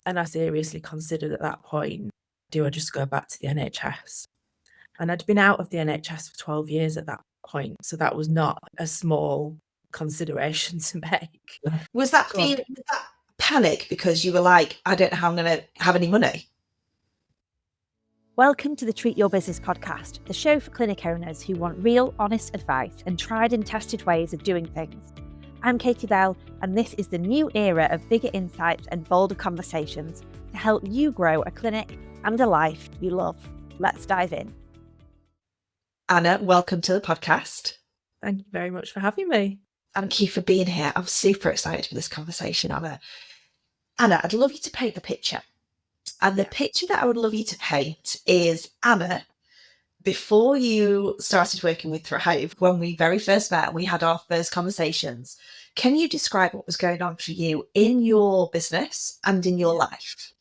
And I seriously considered at that point, do I just go back to the NHS? And I'd been out of the NHS for 12 years at that point. So that was not a small consideration to make. Was that panic because you were like, I don't know how I'm going to have any money? Welcome to the Treat Your Business podcast, the show for clinic owners who want real, honest advice and tried and tested ways of doing things. I'm Katie Bell, and this is the new era of bigger insights and bolder conversations to help you grow a clinic and a life you love. Let's dive in. Anna, welcome to the podcast. Thank you very much for having me. Thank you for being here. I'm super excited for this conversation, Anna. Anna, I'd love you to paint the picture. And the picture that I would love you to paint is Anna, before you started working with Thrive, when we very first met and we had our first conversations. Can you describe what was going on for you in your business and in your life?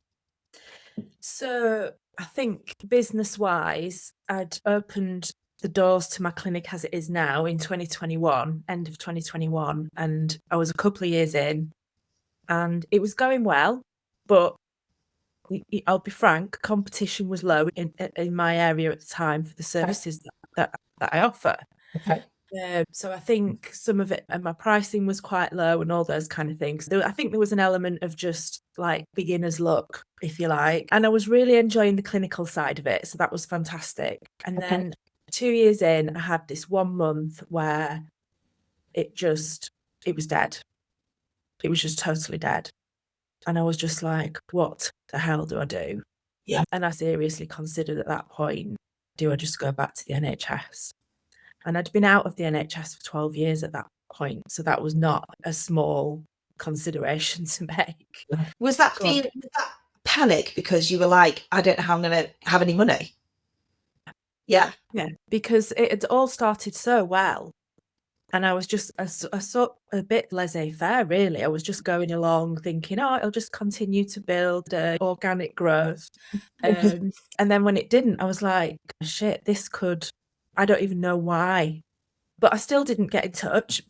So I think business-wise, I'd opened the doors to my clinic as it is now in 2021, end of 2021. And I was a couple of years in and it was going well, but I'll be frank, competition was low in my area at the time for the services that I offer. Okay. So I think some of it, and my pricing was quite low and all those kind of things. I think there was an element of just like beginner's luck, if you like. And I was really enjoying the clinical side of it. So that was fantastic. And then 2 years in, I had this 1 month where it was dead. It was just totally dead. And I was just like, what the hell do I do? Yeah. And I seriously considered at that point, do I just go back to the NHS? And I'd been out of the NHS for 12 years at that point. So that was not a small consideration to make. Was that panic because you were like, I don't know how I'm going to have any money? Yeah. Yeah, because it had all started so well. And I was just a bit laissez-faire, really. I was just going along thinking, it'll just continue to build organic growth. And then when it didn't, I was like, shit, I don't even know why. But I still didn't get in touch.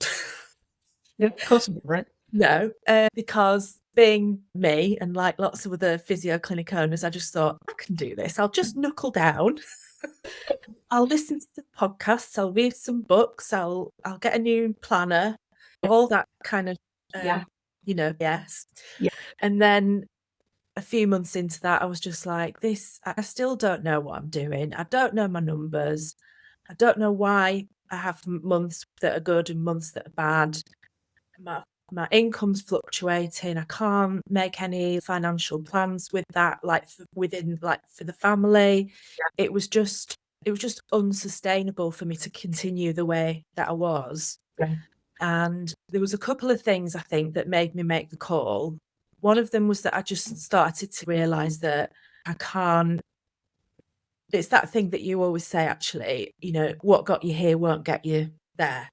Yeah, of course, right? No, because being me and like lots of other physio clinic owners, I just thought, I can do this. I'll just knuckle down. I'll listen to the podcasts, I'll read some books, I'll get a new planner, all that kind of, yes. Yeah. And then a few months into that, I was just like, I still don't know what I'm doing. I don't know my numbers. I don't know why I have months that are good and months that are bad. My income's fluctuating. I can't make any financial plans with that, for the family. Yeah. It was just unsustainable for me to continue the way that I was. Yeah. And there was a couple of things I think that made me make the call. One of them was that I just started to realize that I can't. It's that thing that you always say, actually, what got you here won't get you there.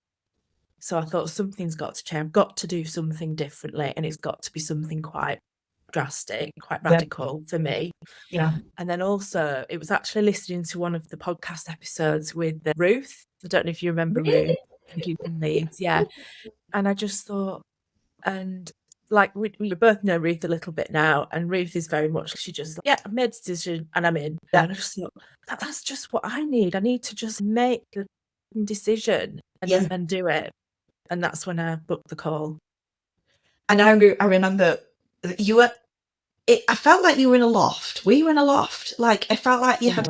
So I thought something's got to change. I've got to do something differently, and it's got to be something quite drastic, quite radical for me. Yeah. And then also, it was actually listening to one of the podcast episodes with Ruth. I don't know if you remember Ruth. You can leave, yeah. And I just thought, and like we both know Ruth a little bit now, and Ruth is very much, she just, I've made a decision and I'm in. And I just thought, that's just what I need. I need to just make the decision and do it. And that's when I booked the call. And I remember I felt like you were in a loft. Were you in a loft? Like, I felt like you had...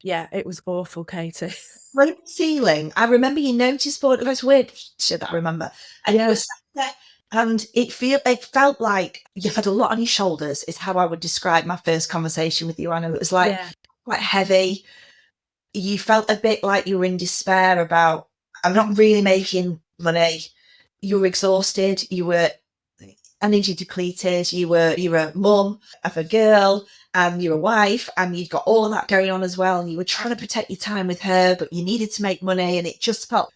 Yeah, it was awful, Katie. Right ceiling. I remember you noticed board. It was weird shit that I remember. And you were sat there, and it felt like you had a lot on your shoulders, is how I would describe my first conversation with you, Anna. It was like quite heavy. You felt a bit like you were in despair about, I'm not really making money. You were exhausted. You were energy depleted. You were a mum of a girl, and you're a wife, and you've got all of that going on as well. And you were trying to protect your time with her, but you needed to make money, and it just felt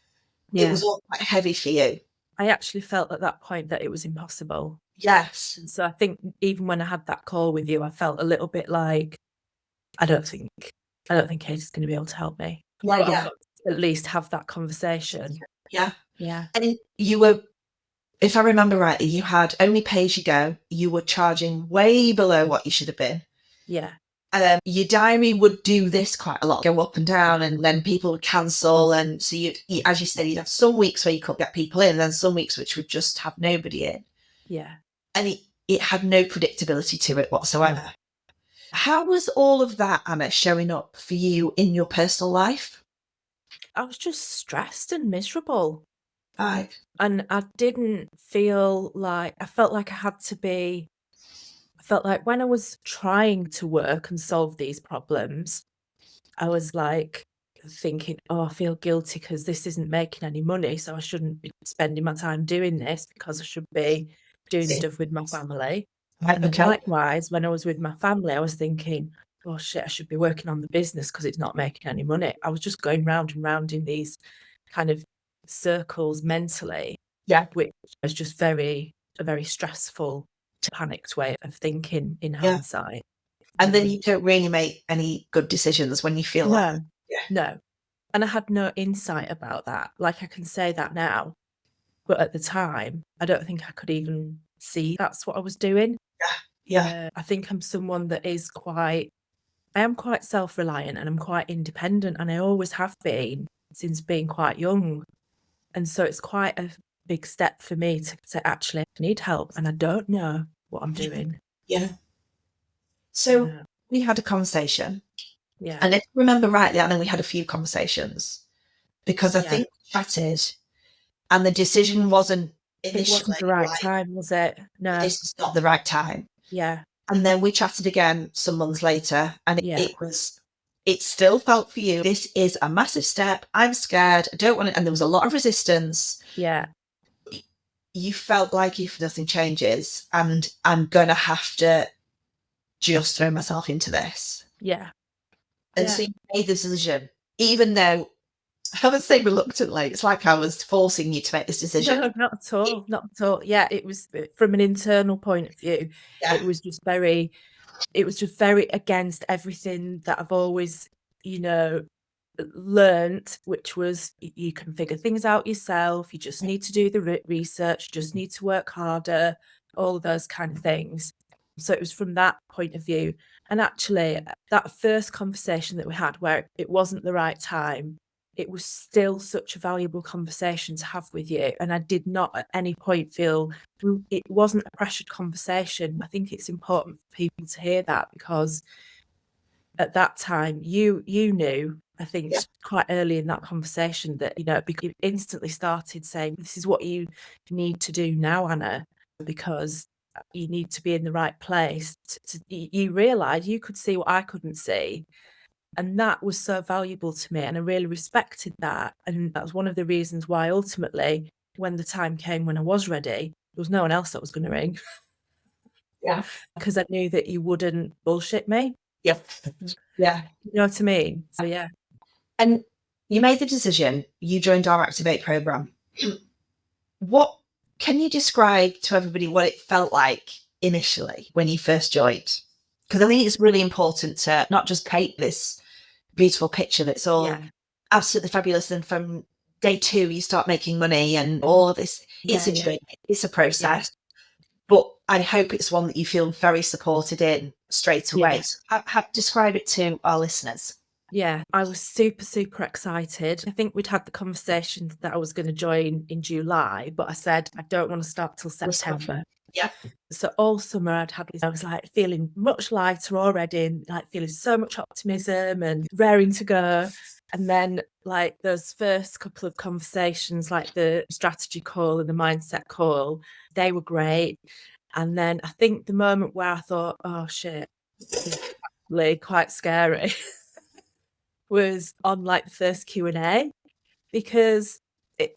it was all quite heavy for you. I actually felt at that point that it was impossible. Yes. And so I think even when I had that call with you, I felt a little bit like, I don't think Katie's going to be able to help me. Yeah. At least have that conversation. Yeah. Yeah. And you were if I remember rightly, you had only pay as you go. You were charging way below what you should have been. Yeah. Your diary would do this quite a lot, go up and down, and then people would cancel. And so you, as you said, you'd have some weeks where you could get people in, and then some weeks which would just have nobody in. Yeah. And it had no predictability to it whatsoever. How was all of that, Anna, showing up for you in your personal life? I was just stressed and miserable. Right. And I didn't feel like, I felt like I had to be, I felt like when I was trying to work and solve these problems, I was like thinking, oh, I feel guilty because this isn't making any money. So I shouldn't be spending my time doing this because I should be doing stuff with my family. Right, And then okay. likewise, when I was with my family, I was thinking, oh shit, I should be working on the business because it's not making any money. I was just going round and round in these kind of circles mentally, Yeah. which was just a very stressful, panicked way of thinking in Yeah. hindsight. And then you don't really make any good decisions when you feel like, no. And I had no insight about that. Like, I can say that now, but at the time, I don't think I could even see that's what I was doing. Yeah. I think I'm someone that is I am quite self-reliant and I'm quite independent, and I always have been since being quite young. And so it's quite a big step for me to actually need help, and I don't know what I'm doing. Yeah. So we had a conversation. Yeah. And if I remember rightly, I know we had a few conversations because I think we chatted and the decision wasn't initially It wasn't the right time, was it? No. This is not the right time. Yeah. And then we chatted again some months later, and it still felt for you, this is a massive step. I'm scared. I don't want it. And there was a lot of resistance. Yeah. You felt like if nothing changes, and I'm going to have to just throw myself into this. Yeah. And so you made the decision, even though I would say reluctantly. It's like I was forcing you to make this decision. No, not at all. Not at all. Yeah, it was from an internal point of view. Yeah. It was just very against everything that I've always, learnt, which was you can figure things out yourself. You just need to do the research, just need to work harder, all of those kind of things. So it was from that point of view. And actually, that first conversation that we had where it wasn't the right time, it was still such a valuable conversation to have with you. And I did not at any point feel it wasn't a pressured conversation. I think it's important for people to hear that, because at that time you knew, I think quite early in that conversation, that, you instantly started saying, this is what you need to do now, Anna, because you need to be in the right place. You realised you could see what I couldn't see. And that was so valuable to me, and I really respected that. And that was one of the reasons why ultimately, when the time came when I was ready, there was no one else that was going to ring. Yeah. Because I knew that you wouldn't bullshit me. Yeah. Yeah. You know what I mean? So, yeah. And you made the decision, you joined our Activate program. What can you describe to everybody what it felt like initially when you first joined? Because I think it's really important to not just paint this beautiful picture that's all absolutely fabulous, and from day 2 you start making money and all of this. It's a journey, it's a process. But I hope it's one that you feel very supported in straight away. So describe it to our listeners. Yeah, I was super, super excited. I think we'd had the conversation that I was going to join in July, but I said, I don't want to start till September. Yeah. So all summer I was like feeling much lighter already, and like feeling so much optimism and raring to go. And then like those first couple of conversations, like the strategy call and the mindset call, they were great. And then I think the moment where I thought, oh shit, this is really quite scary was on like the first Q&A, because the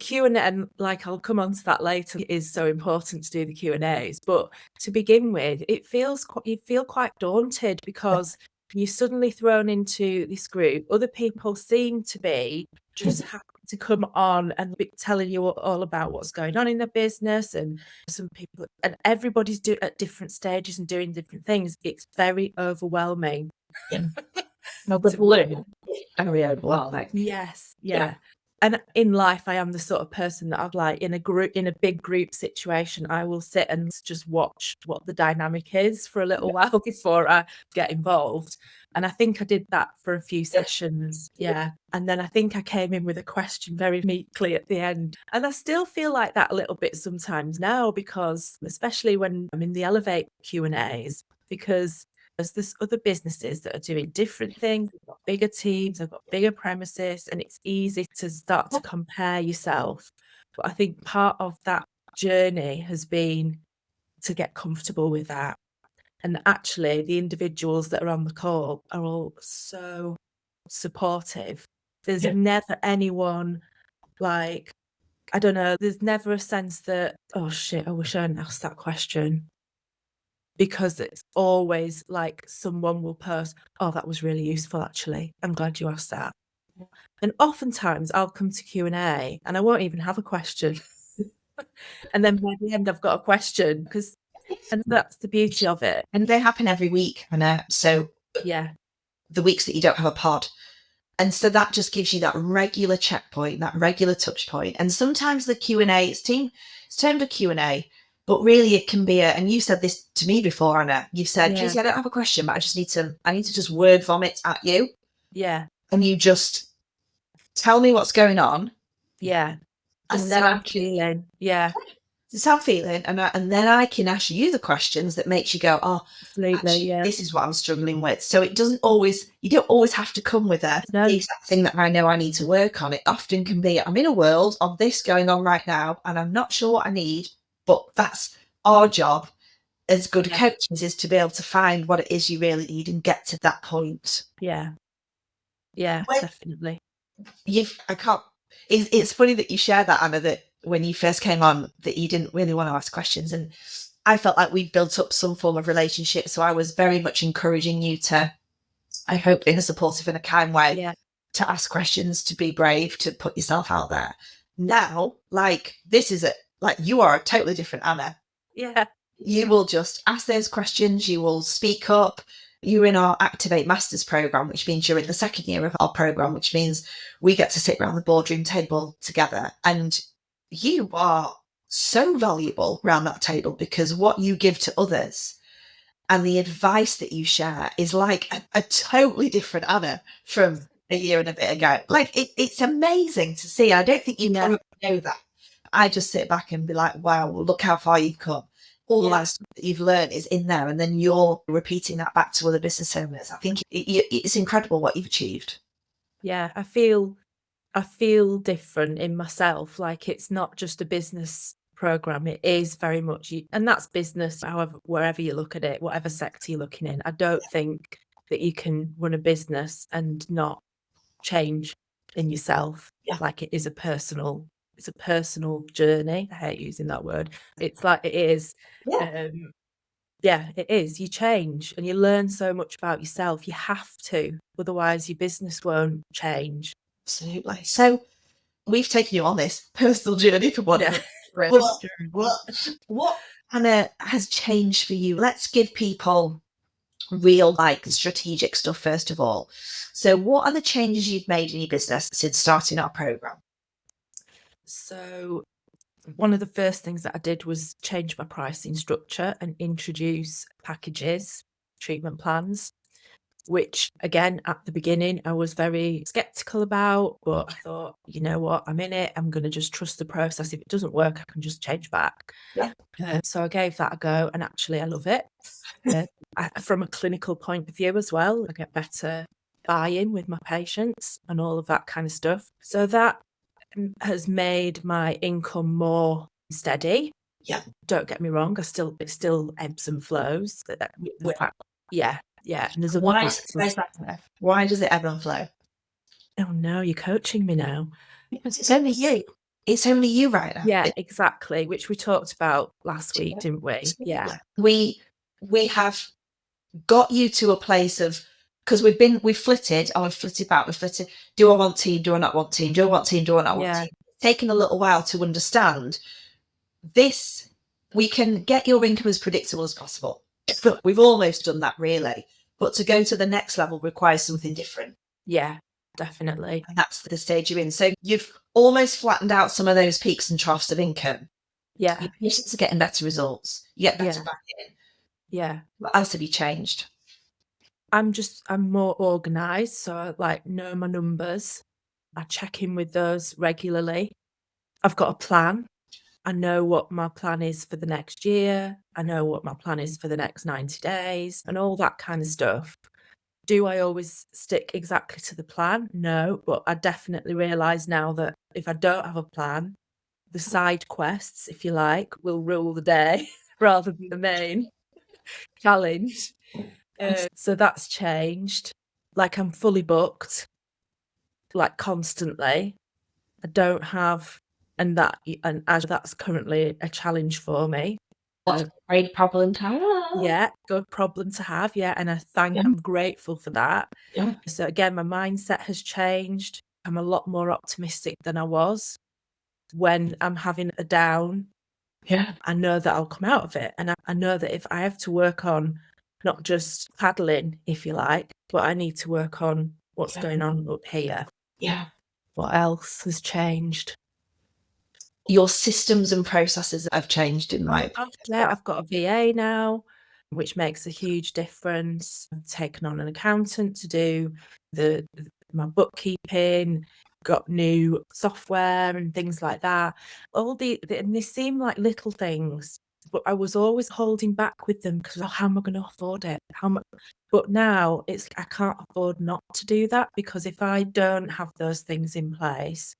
Q&A, and like I'll come on to that later, it is so important to do the Q&As, but to begin with, you feel quite daunted, because you're suddenly thrown into this group. Other people seem to be just happy to come on and be telling you all about what's going on in the business, and some people, and everybody's at different stages and doing different things. It's very overwhelming. No, the balloon. Very overwhelming. Yes, yeah. And in life, I am the sort of person that I'd like in a big group situation, I will sit and just watch what the dynamic is for a little while before I get involved. And I think I did that for a few sessions. Yeah. And then I think I came in with a question very meekly at the end. And I still feel like that a little bit sometimes now, because especially when I'm in the Elevate Q&As, because there's other businesses that are doing different things. They've got bigger teams, they've got bigger premises, and it's easy to start to compare yourself. But I think part of that journey has been to get comfortable with that. And actually, the individuals that are on the call are all so supportive. There's never anyone like, I don't know, there's never a sense that, oh shit, I wish I hadn't asked that question. Because it's always like someone will post, oh, that was really useful, actually. I'm glad you asked that. And oftentimes I'll come to Q&A and I won't even have a question. And then by the end, I've got a question, and that's the beauty of it. And they happen every week, I know. So Yeah. the weeks that you don't have a pod. And so that just gives you that regular checkpoint, that regular touch point. And sometimes the Q&A, it's termed a Q&A, but really it can be and you said this to me before, Anna. You said, Casey, I don't have a question, but I need to just word vomit at you. Yeah. And you just tell me what's going on. Yeah. And Just then how I'm feeling. Yeah. It's how I'm feeling. And then I can ask you the questions that makes you go, oh, Absolutely, actually, this is what I'm struggling with. So you don't always have to come with the exact thing that I know I need to work on. It often can be, I'm in a world of this going on right now, and I'm not sure what I need, but that's our job as good coaches, is to be able to find what it is you really need and get to that point. Yeah. Yeah, definitely. It's funny that you share that, Anna, that when you first came on, that you didn't really want to ask questions. And I felt like we built up some form of relationship. So I was very much encouraging you to, I hope in a supportive and a kind way, to ask questions, to be brave, to put yourself out there. Now, you are a totally different Anna. Yeah. You will just ask those questions. You will speak up. You're in our Activate Masters program, which means you're in the second year of our program, which means we get to sit around the boardroom table together. And you are so valuable around that table, because what you give to others and the advice that you share is like a totally different Anna from a year and a bit ago. Like it's amazing to see. I don't think you probably know that. I just sit back and be like, wow, well, look how far you've come. All that stuff that you've learned is in there, and then you're repeating that back to other business owners. I think it's incredible what you've achieved. Yeah, I feel different in myself. Like, it's not just a business program, it is very much, and that's business, however, wherever you look at it, whatever sector you're looking in. I don't think that you can run a business and not change in yourself. Like, it's a personal journey. I hate using that word. It's like, it is. It is. You change and you learn so much about yourself. You have to, otherwise your business won't change. Absolutely. So we've taken you on this personal journey for what Anna has changed for you. Let's give people real, strategic stuff first of all. So what are the changes you've made in your business since starting our program? So one of the first things that I did was change my pricing structure and introduce packages, treatment plans, which again, at the beginning, I was very skeptical about, but I thought, you know what, I'm in it. I'm going to just trust the process. If it doesn't work, I can just change back. So I gave that a go, and actually I love it. From a clinical point of view as well, I get better buy-in with my patients and all of that kind of stuff. So that has made my income more steady. Don't get me wrong, it still ebbs and flows. And there's Why does it ebb and flow? Oh no, you're coaching me now. Because it's only you. It's only you right now. Yeah, exactly. Which we talked about last week, didn't we? Yeah. We have got you to a place of, because we've flitted. We've flitted. Do I want team? Do I not want team? Do I want team? Do I not want team? It's taken a little while to understand this. We can get your income as predictable as possible. But we've almost done that, really. But to go to the next level requires something different. Yeah. definitely. And that's the stage you're in. So you've almost flattened out some of those peaks and troughs of income. Yeah. Your patients are getting better results. You get better Yeah. back in. Yeah. What else have you changed? I'm more organized. So I like know my numbers. I check in with those regularly. I've got a plan. I know what my plan is for the next year. I know what my plan is for the next 90 days and all that kind of stuff. Do I always stick exactly to the plan? No, but I definitely realise now that if I don't have a plan, the side quests, if you like, will rule the day rather than the main challenge. So that's changed. Like I'm fully booked, like constantly. I don't have, and as that's currently a challenge for me. What a great problem to have. Yeah, good problem to have. Yeah, and I'm grateful for that. Yeah. So again, my mindset has changed. I'm a lot more optimistic than I was. When I'm having a down, Yeah. I know that I'll come out of it, and I know that if I have to work on not just paddling, if you like, but I need to work on what's going on up here. Yeah. What else has changed? Your systems and processes have changed in my opinion. Yeah, I've got a VA now, which makes a huge difference. I've taken on an accountant to do my bookkeeping, got new software and things like that. And they seem like little things, but I was always holding back with them because how am I going to afford it? But now it's I can't afford not to do that, because if I don't have those things in place,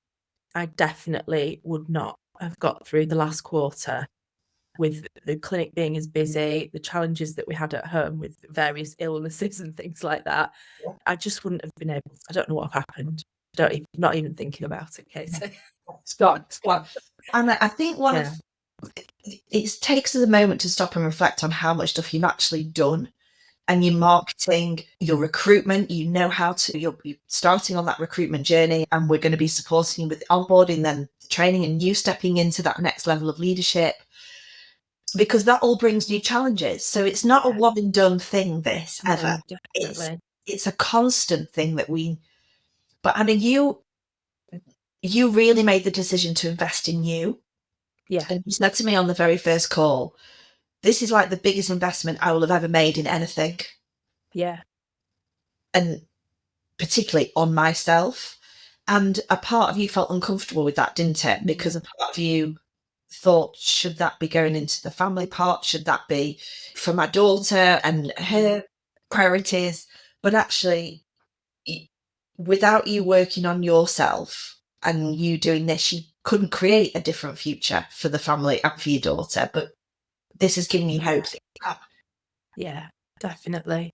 I definitely would not have got through the last quarter with the clinic being as busy, the challenges that we had at home with various illnesses and things like that. I just wouldn't have been able to. I don't know what happened. Not even thinking about it, Katie. Stop. And I think it takes us a moment to stop and reflect on how much stuff you've actually done, and your marketing, your recruitment. You know how to. You're starting on that recruitment journey, and we're going to be supporting you with onboarding, then training, and you stepping into that next level of leadership, because that all brings new challenges. So it's not a one and done thing. This ever. No, definitely. It's a constant thing that we. But Anna, you really made the decision to invest in you. Yeah. And you said to me on the very first call, this is like the biggest investment I will have ever made in anything. Yeah. And particularly on myself. And a part of you felt uncomfortable with that, didn't it? Because a part of you thought, should that be going into the family part? Should that be for my daughter and her priorities? But actually, without you working on yourself and you doing this, you couldn't create a different future for the family and for your daughter. But this is giving you hope. Yeah, definitely.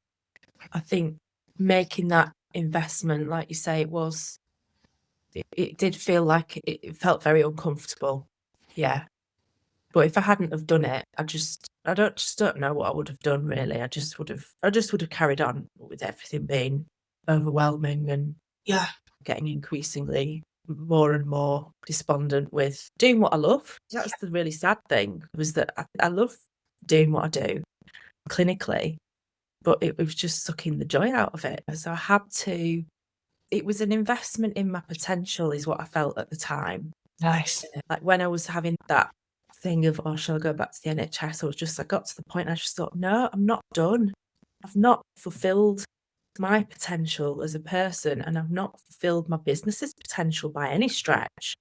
I think making that investment, like you say, it did feel like it felt very uncomfortable. Yeah. But if I hadn't have done it, I don't know what I would have done really. I just would have carried on with everything being overwhelming and getting increasingly more and more despondent with doing what I love. That's the really sad thing, was that I love doing what I do clinically, but it was just sucking the joy out of it. So it was an investment in my potential is what I felt at the time. Nice. Like when I was having that thing of, oh, shall I go back to the NHS? I got to the point I just thought, no, I'm not done. I've not fulfilled my potential as a person, and I've not fulfilled my business's potential by any stretch.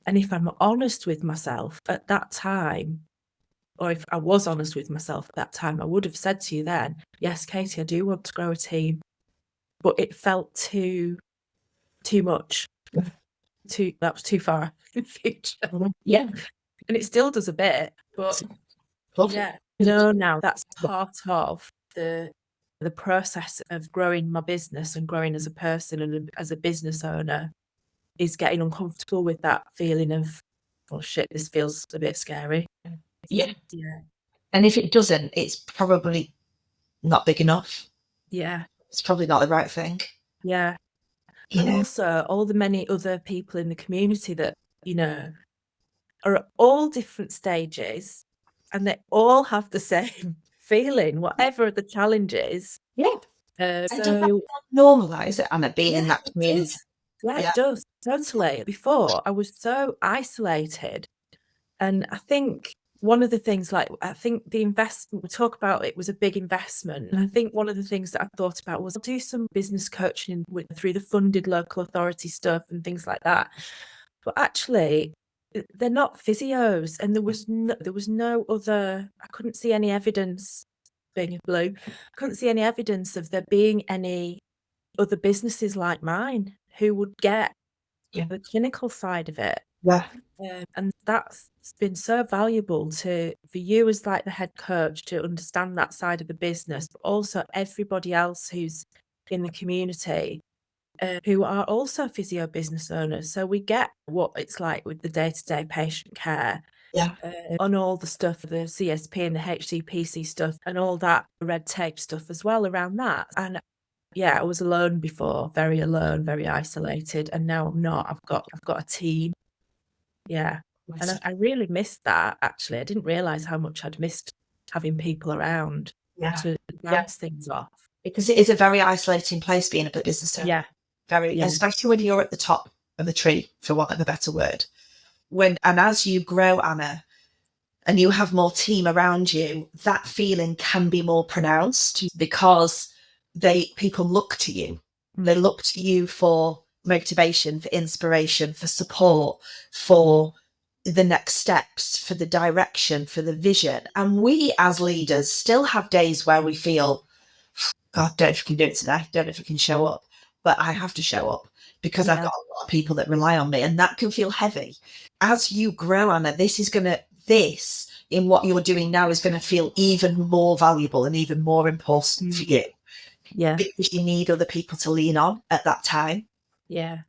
And if I'm honest with myself at that time, or if I was honest with myself at that time, I would have said to you then, yes, Katie, I do want to grow a team. But it felt too much. That was too far in the future. Yeah. And it still does a bit, but yeah. Now that's part of the process of growing my business and growing as a person and as a business owner, is getting uncomfortable with that feeling of, oh shit, this feels a bit scary. Yeah. Yeah. And if it doesn't, it's probably not big enough. Yeah. It's probably not the right thing. Yeah. And also all the many other people in the community that, are at all different stages, and they all have the same feeling, whatever the challenge is. Yeah. And does that normalise it, Anna, being in that community? Yeah, it does, totally. Before, I was so isolated. And I think one of the things, like, I think the investment, we talk about it was a big investment. And I think one of the things that I thought about was I'll do some business coaching through the funded local authority stuff and things like that. But actually, they're not physios. And there was no other, I couldn't see any evidence, being blue, I couldn't see any evidence of there being any other businesses like mine who would get the clinical side of it. Yeah. And that's been so valuable for you as like the head coach to understand that side of the business, but also everybody else who's in the community who are also physio business owners. So we get what it's like with the day-to-day patient care. Yeah. On all the stuff, the CSP and the HCPC stuff and all that red tape stuff as well around that. And yeah, I was alone before, very alone, very isolated, and now I'm not. I've got a team. Yeah. And I really missed that, actually. I didn't realise how much I'd missed having people around to bounce things off. Because it is a very isolating place being a business owner. Yeah. Very, especially when you're at the top of the tree, for want of a better word. And as you grow, Anna, and you have more team around you, that feeling can be more pronounced because people look to you. They look to you for motivation, for inspiration, for support, for the next steps, for the direction, for the vision. And we as leaders still have days where we feel, God, don't know if I can do it today. Don't know if I can show up, but I have to show up because I've got a lot of people that rely on me, and that can feel heavy. As you grow, Anna, this in what you're doing now is going to feel even more valuable and even more important for you. Yeah. Because you need other people to lean on at that time. Yeah.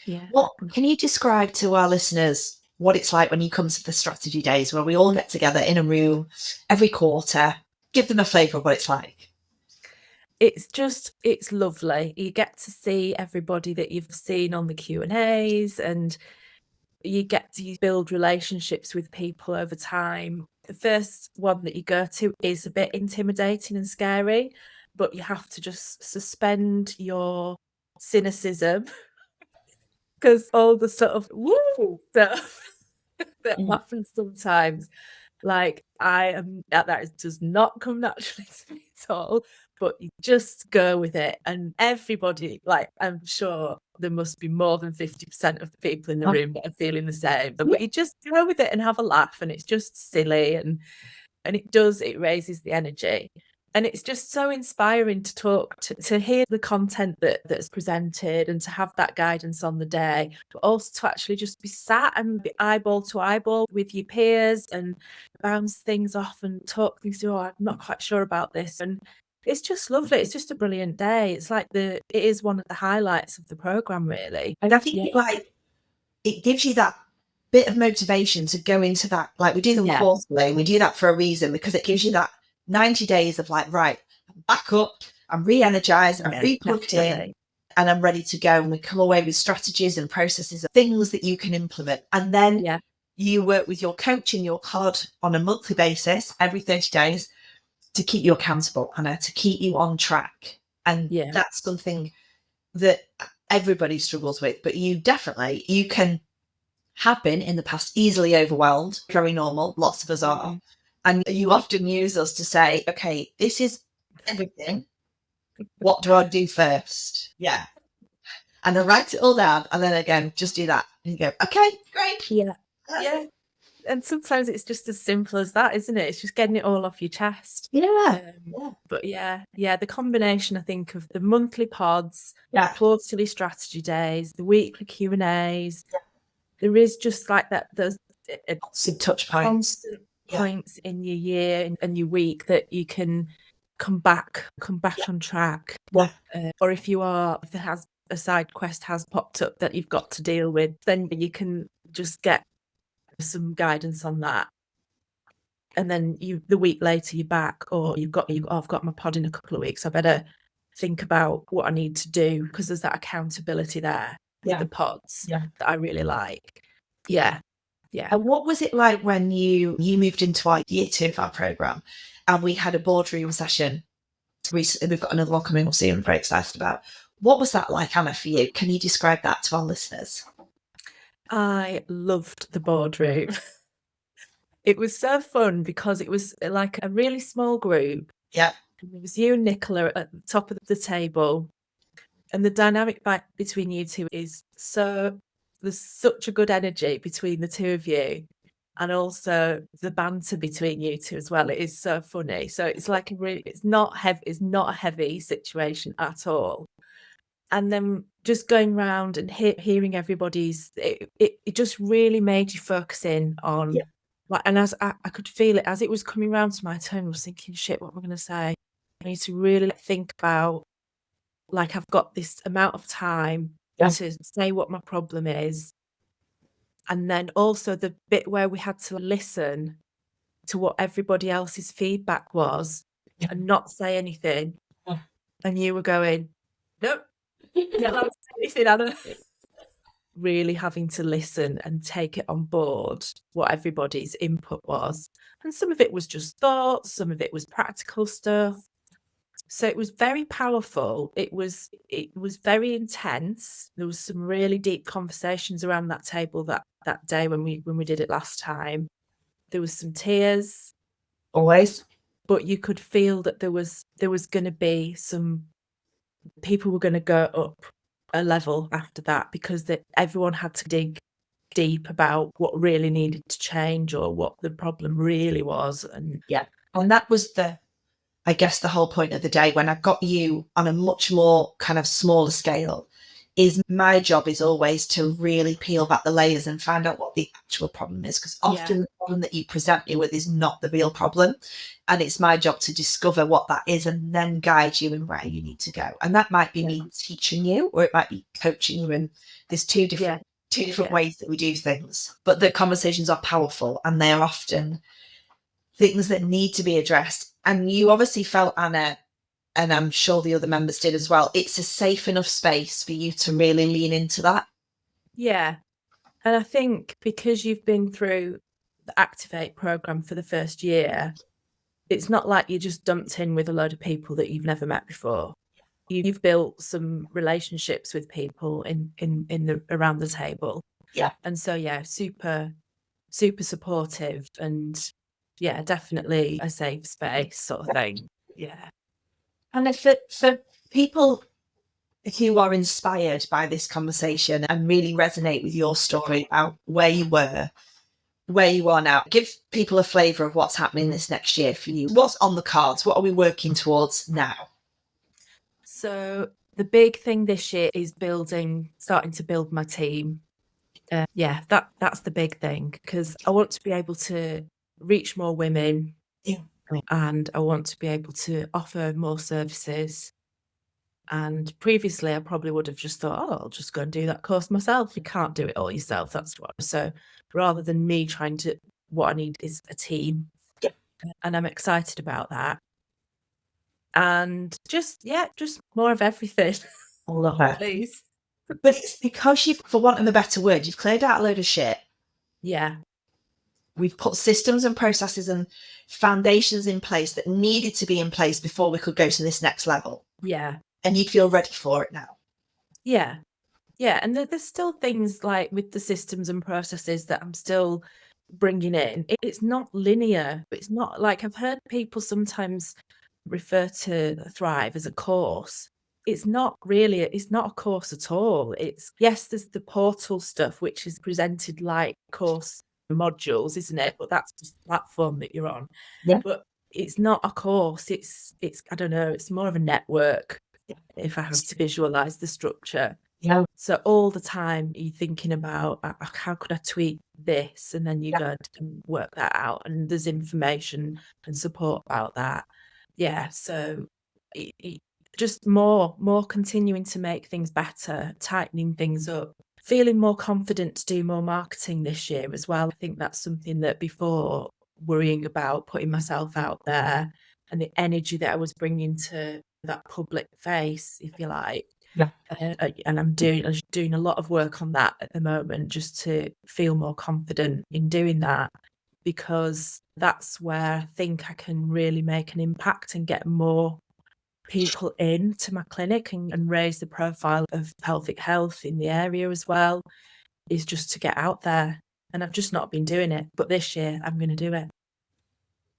Yeah. What can you describe to our listeners what it's like when you come to the strategy days where we all get together in a room every quarter? Give them a flavour of what it's like. It's lovely. You get to see everybody that you've seen on the Q&As, and you get to build relationships with people over time. The first one that you go to is a bit intimidating and scary, but you have to just suspend your cynicism because all the sort of woo stuff that happens sometimes, like that does not come naturally to me at all. But you just go with it, and everybody, like, I'm sure there must be more than 50% of the people in the room that are feeling the same. But you just go with it and have a laugh, and it's just silly, and it raises the energy. And it's just so inspiring to talk to hear the content that's presented and to have that guidance on the day, but also to actually just be sat and be eyeball to eyeball with your peers and bounce things off and talk things through. I'm not quite sure about this. And it's just lovely. It's just a brilliant day. It's like it is one of the highlights of the programme, really. And I think it gives you that bit of motivation to go into that. Like, we do them quarterly, and we do that for a reason, because it gives you that 90 days of like, right, I'm back up, I'm re-energized, I'm re-plugged in, and I'm ready to go. And we come away with strategies and processes, things that you can implement. And then you work with your coach and your card on a monthly basis, every 30 days, to keep you accountable, Hannah, to keep you on track. And that's something that everybody struggles with, but you can have been in the past easily overwhelmed, very normal. Lots of us are. And you often use us to say, okay, this is everything. What do I do first? Yeah. And then write it all down. And then again, just do that. And you go, okay, great. Yeah. Yeah. And sometimes it's just as simple as that, isn't it? It's just getting it all off your chest. Yeah. But the combination, I think, of the monthly pods, the quarterly strategy days, the weekly Q&As, there is just like that. There's some touch points, points in your year and your week that you can come back on track. Or if a side quest has popped up that you've got to deal with, then you can just get some guidance on that. And then the week later you're back, or I've got my pod in a couple of weeks, I better think about what I need to do, because there's that accountability there with the pods that I really like. Yeah. And what was it like when you moved into our year 2 of our programme and we had a boardroom session recently we've got another one coming up soon I'm very excited about. What was that like, Anna, for you? Can you describe that to our listeners? I loved the boardroom. It was so fun because it was like a really small group. Yeah. It was you and Nicola at the top of the table. And the dynamic between you two is there's such a good energy between the two of you. And also the banter between you two as well. It is so funny. So it's like it's not a heavy situation at all. And then just going around and hearing everybody's, it just really made you focus in on, like, and as I could feel it as it was coming round to my turn, I was thinking, shit, what am I going to say? I need to really think about, like, I've got this amount of time to say what my problem is. And then also the bit where we had to listen to what everybody else's feedback was and not say anything. And you were going, nope, not allowed to say anything, Anna. Really having to listen and take it on board what everybody's input was. And some of it was just thoughts, some of it was practical stuff. So it was very powerful. It was very intense. There was some really deep conversations around that table that day when we did it last time. There was some tears. Always. But you could feel that there was going to be some people were going to go up a level after that because everyone had to dig deep about what really needed to change or what the problem really was. And that was I guess the whole point of the day when I got you on a much more kind of smaller scale. Is my job is always to really peel back the layers and find out what the actual problem is, because often the problem that you present me with is not the real problem, and it's my job to discover what that is and then guide you in where you need to go. And that might be me teaching you, or it might be coaching you, and there's two different ways that we do things, but the conversations are powerful and they're often things that need to be addressed. And you obviously felt, Anna, and I'm sure the other members did as well, it's a safe enough space for you to really lean into that. Yeah. And I think because you've been through the Activate program for the first year, it's not like you just dumped in with a load of people that you've never met before. You've built some relationships with people in the around the table. Yeah. And so super, super supportive and definitely a safe space sort of thing. Yeah. And for people who are inspired by this conversation and really resonate with your story about where you were, where you are now, give people a flavour of what's happening this next year for you. What's on the cards? What are we working towards now? So the big thing this year is starting to build my team. That's the big thing, because I want to be able to reach more women. Yeah. And I want to be able to offer more services. And previously I probably would have just thought, I'll just go and do that course myself. You can't do it all yourself. That's what. So rather than me what I need is a team. Yeah. And I'm excited about that. And just more of everything. I love it. Please. But it's because for want of a better word, you've cleared out a load of shit. Yeah. We've put systems and processes and foundations in place that needed to be in place before we could go to this next level. Yeah. And you feel ready for it now. Yeah. Yeah. And there's still things like with the systems and processes that I'm still bringing in. It's not linear. It's not like, I've heard people sometimes refer to Thrive as a course. It's not a course at all. There's the portal stuff, which is presented like course modules, isn't it? But that's just the platform that you're on. Yeah. But it's not a course. It's I don't know, it's more of a network, if I have to visualize the structure. Yeah. So all the time you're thinking about how could I tweak this, and then you go and work that out, and there's information and support about that. Yeah, so just more continuing to make things better, tightening things up, feeling more confident to do more marketing this year as well. I think that's something that before, worrying about putting myself out there and the energy that I was bringing to that public face, if you like. Yeah. And I'm doing a lot of work on that at the moment, just to feel more confident in doing that, because that's where I think I can really make an impact and get more people into my clinic and raise the profile of pelvic health in the area as well, is just to get out there. And I've just not been doing it. But this year, I'm going to do it.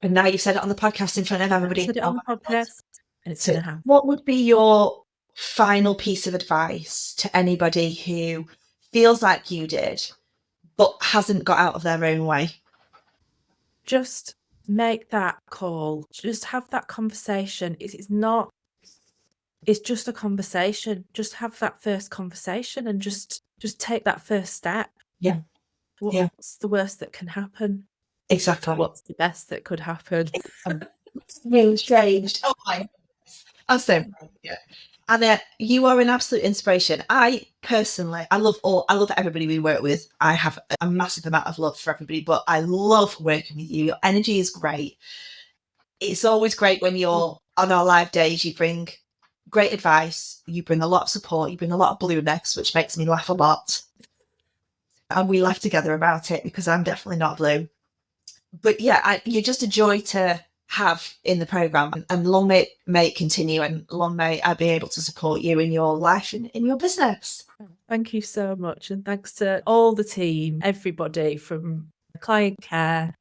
And now you've said it on the podcast in front of everybody. I said it on the podcast, and it's So going to happen. what would be your final piece of advice to anybody who feels like you did, but hasn't got out of their own way? Just make that call. Just have that conversation. It's just a conversation. Just have that first conversation and just take that first step. Yeah. What's the worst that can happen? Exactly. What's the best that could happen? Really strange. Oh my goodness. I'm so proud of you. And you are an absolute inspiration. I personally, I love everybody we work with. I have a massive amount of love for everybody, but I love working with you. Your energy is great. It's always great when you're on our live days. You bring great advice. You bring a lot of support. You bring a lot of blueness, which makes me laugh a lot. And we laugh together about it because I'm definitely not blue. But yeah, you're just a joy to have in the programme, and long may it continue, and long may I be able to support you in your life and in your business. Thank you so much, and thanks to all the team, everybody from client care,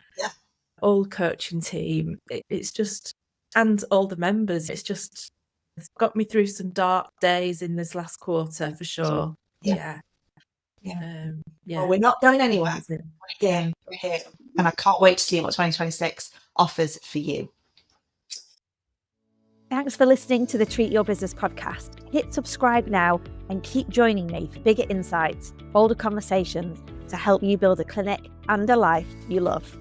all the coaching team. It's just, and all the members. It's got me through some dark days in this last quarter for sure. Yeah. Well, we're not going anywhere. We're here. And I can't wait to see what 2026 offers for you. Thanks for listening to the Treat Your Business podcast. Hit subscribe now and keep joining me for bigger insights, bolder conversations to help you build a clinic and a life you love.